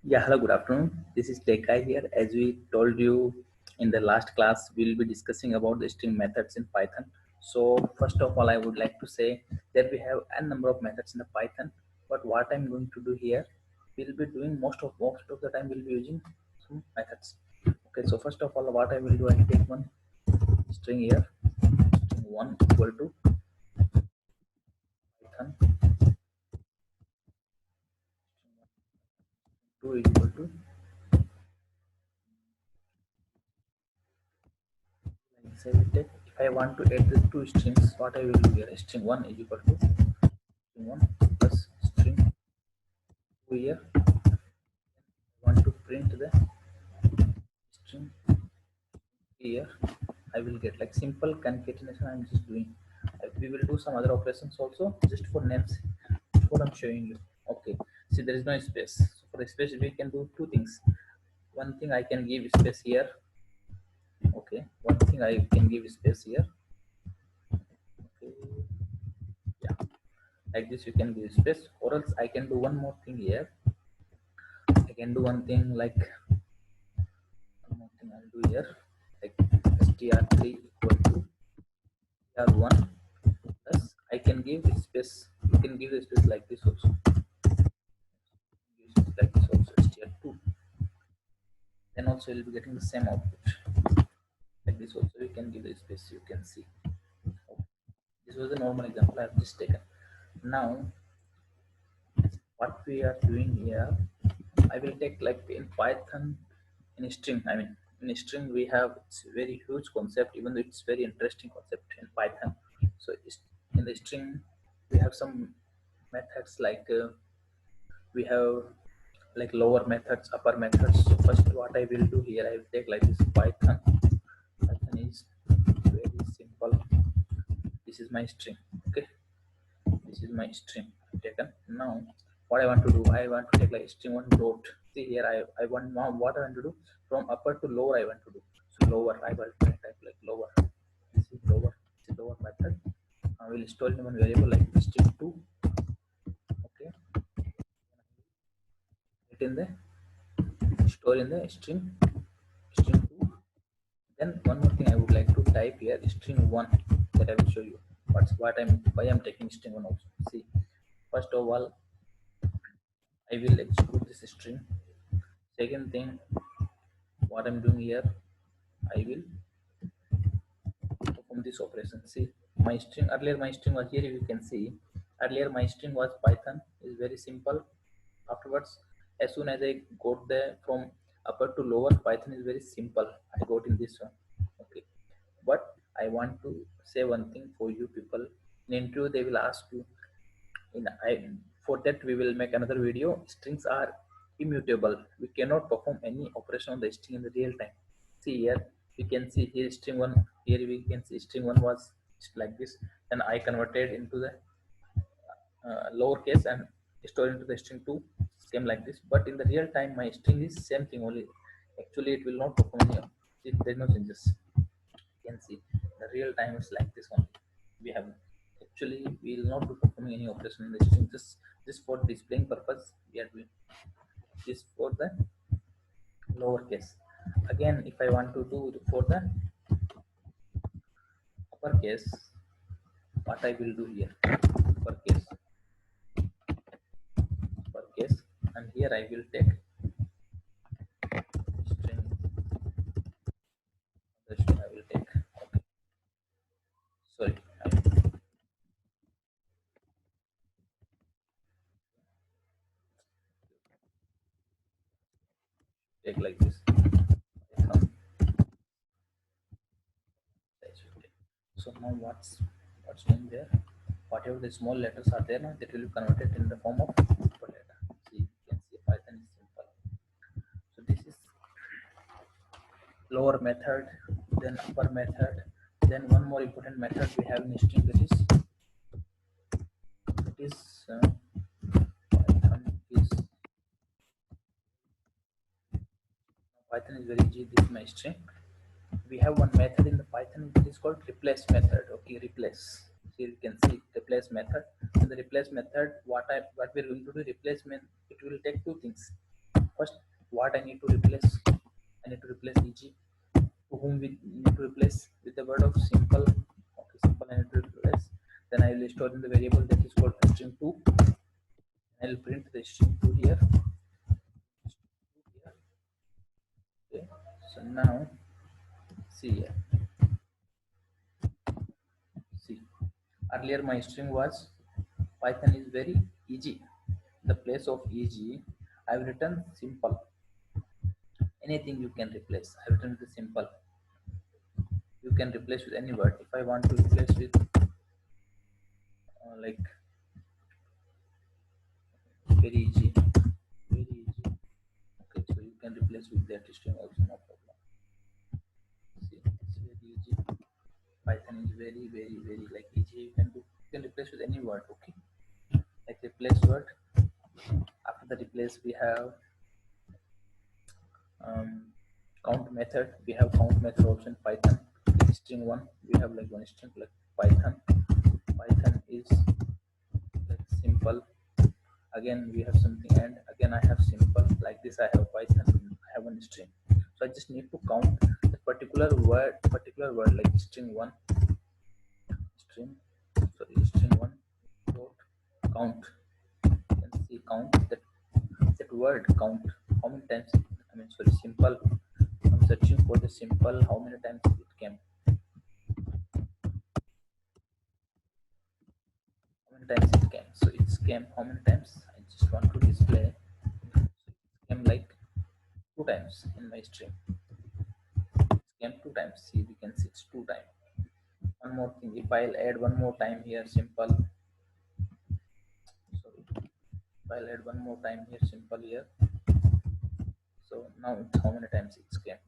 Yeah, hello, good afternoon. This is Tekai here. As we told you in the last class, we'll be discussing about the string methods in Python. So, first of all, I would like to say that we have a number of methods in the Python. But what I'm going to do here, we'll be doing most of the time we'll be using some methods. Okay, so first of all, what I will do, I'll take one string here, string one equal to Python, two equal to like say we take if I want to add the two strings, what I will do here, string one is equal to string one plus string two here. Want to print the string here. I will get like simple concatenation. I'm just doing. We will do some other operations also just for names. What I'm showing you. Okay. See, there is no space. So for the space, we can do two things. One thing I can give space here. Okay. One thing I can give space here. Okay. Yeah. Like this, you can give space. Or else I can do one more thing here. I can do one thing like one more thing I'll do here. Like str3 equal to str1 plus I can give space. You can give the space like this also. Give space like this also. str2. Then also you'll be getting the same output. Like this also you can give the space. You can see. Okay. This was a normal example I have just taken. Now what we are doing here, I will take like in Python in a string. I mean in a string we have it's a very huge concept, even though it's very interesting concept in Python. So in the string we have some methods like we have like lower methods, upper methods. So first what I will do here, I will take like this Python. Python is very simple. This is my string. Okay, this is my string I've taken. Now what I want to do, I want to take like string one dot. See here, I want now what I want to do from upper to lower I want to do. So lower I will type like lower. This is lower. This is lower method. I will store in one variable like string two. Okay, it in the store in the string two. Then one more thing I would like to type here, string one, that I will show you why I'm taking string one also. See, first of all, I will execute this string. Second thing, what I'm doing here, I will perform this operation. See, my string earlier, my string was here. You can see earlier my string was Python. Is very simple. Afterwards, as soon as I got the from upper to lower, Python is very simple. I got in this one. Okay, but I want to say one thing for you people. In interview, they will ask you. For that, we will make another video. Strings are immutable. We cannot perform any operation on the string in the real time. See here, we can see here string one. Here we can see string one was like this. Then I converted into the lowercase and stored into the string two. Came like this. But in the real time, my string is same thing only. Actually, it will not perform any. There's no changes. You can see the real time is like this one. We have actually we will not be performing any operation in the string. Just for displaying purpose we are doing this for the lowercase. Again, if I want to do for the uppercase, what I will do here, uppercase, and here I will take string. The string I will take. Okay. Sorry, I will take like this. So now what's doing there? Whatever the small letters are there now, that will be converted in the form of upper letter. See, you can see Python is simple. So this is lower method, then upper method, then one more important method we have in string, that is Python is Python is very easy. This is my string. We have one method in the Python that is called replace method. Okay, replace. Here you can see replace method. In the replace method, what we're going to do, replacement, it will take two things. First, what I need to replace? I need to replace eg. To whom we need to replace? With the word of simple. Okay, simple I need to replace. Then I will store in the variable that is called string 2. I will print the string 2 here. Okay. So now see here. See, earlier my string was Python is very easy. In the place of easy, I have written simple. Anything you can replace. I have written the simple. You can replace with any word. If I want to replace with like very easy, very easy. Okay, so you can replace with that string also, no problem. See, it's very easy. Python is very like easy. You can replace with any word. Okay, like replace word. After the replace, we have um, count method. We have count method also in Python. String one, we have like one string like Python. Python is like simple. Again we have something, and again I have simple. Like this I have Python, I have one string. So I just need to count the particular word like string one, string string one dot count. You can see count that word count, how many times, I mean sorry, simple. I'm searching for the simple, how many times it came, how many times it came. So it came how many times? I just want to display. So it came like two times in my string. It came two times. See, we can see it's two times. One more thing, if I'll add one more time here simple, sorry, if I'll add one more time here simple here, so now it's how many times it came,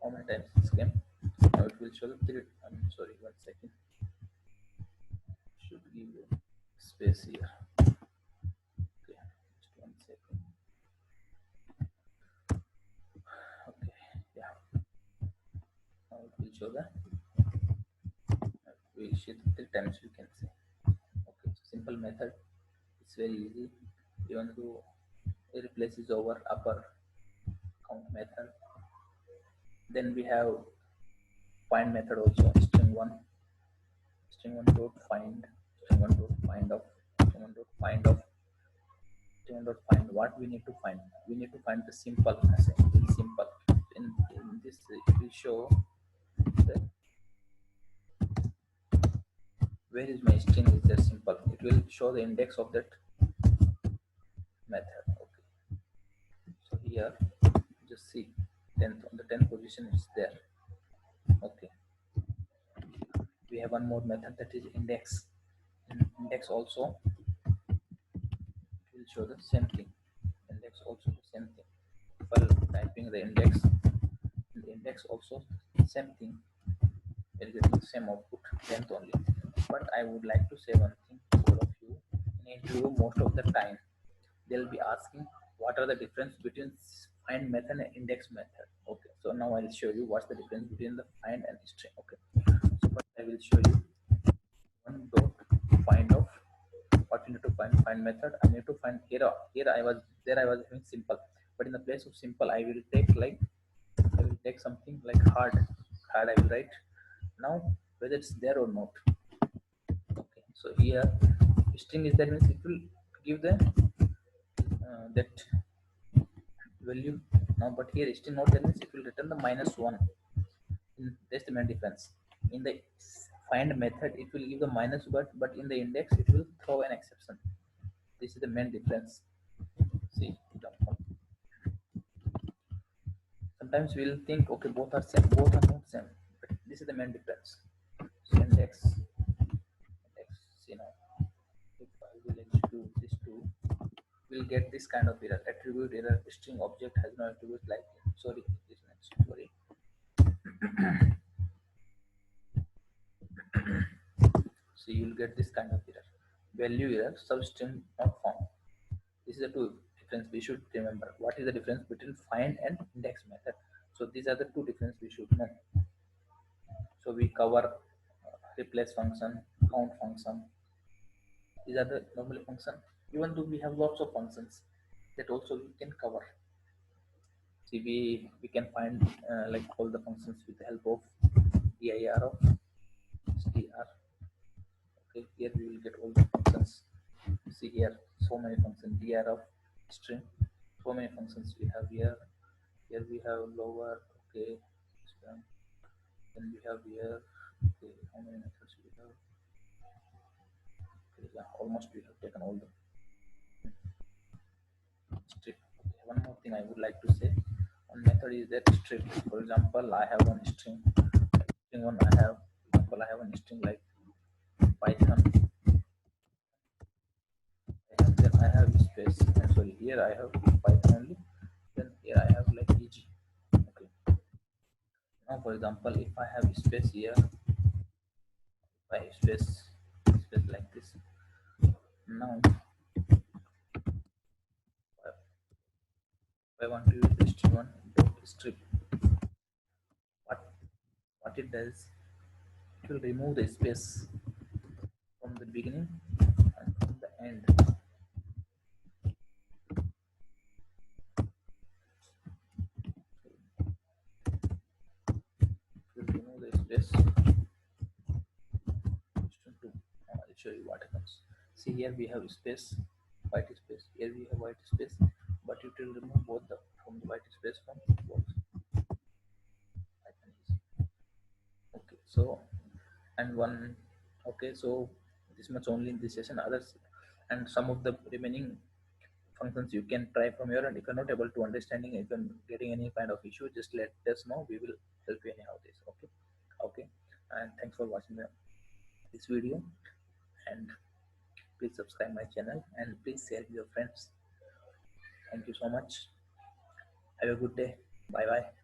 how many times it came. Now it will show the three. I'm sorry, 1 second, should give you space here. Okay, just 1 second. Okay, yeah, now it will show the we see three times, you can say. Okay, so simple method, it's very easy. Even though it replaces our upper count method. Then we have find method also. String one dot find, string one dot find of, string one dot find of, string one dot find. What we need to find? We need to find the simple. Simple. In this, it will show the where is my string is there simple. It will show the index of that method. Okay. So here, just see 10th on the 10th position is there. Okay. We have one more method that is index. In index also it will show the same thing. Index also the same thing. While typing the index also same thing. We're getting the same output, 10th only. But I would like to say one thing to all of you. In interview, most of the time they'll be asking what are the difference between find method and index method. Okay, so now I'll show you what's the difference between the find and string. Okay, so first I will show you one dot find of what you need to find method. I need to find here I was there I was having simple, but in the place of simple I will take like I will take something like hard I will write now whether it's there or not. Okay, so here string is, that means it will give the that value now, but here string not, that means it will return the -1. That's the main difference. In the find method it will give the minus, but in the index it will throw an exception. This is the main difference. See, sometimes we'll think okay both are same, both are not same, but this is the main difference. So index, see now, if I will execute this two, we'll get this kind of error, attribute error, string object has no attribute, like sorry this next, sorry. So you'll get this kind of error, value error, substring not found. This is the two difference we should remember. What is the difference between find and index method? So these are the two difference we should know. So we cover replace function, count function. These are the normal function. Even though we have lots of functions that also we can cover. See, we can find like all the functions with the help of dir of str. Okay, here we will get all the functions. See here, so many functions. Dir of string, so many functions we have here. Here we have lower. Okay, string. Then we have here. Okay, how many methods we have? Okay, yeah, almost we have taken all the strip. Okay, one more thing I would like to say. One method is that strip. For example, I have one string. String one I have. For example, I have one string like Python. Then I have space. And sorry, here I have Python only. Then here I have like EG. Okay. Now, for example, if I have space here, if I have space like this. Now, if I want to use string one dot strip, what what it does, it will remove the space from the beginning and from the end. It will remove the space. String two. Now I'll show you what happens. See here we have space, white space. Here we have white space, but it will remove both the from the white space from both. Okay, so and one. Okay, so this much only in this session. Others and some of the remaining functions you can try from your end. If you're not able to understanding, if you're getting any kind of issue, just let us know. We will help you anyhow. This okay, okay. And thanks for watching this video. And please subscribe my channel and please share with your friends. Thank you so much. Have a good day. Bye bye.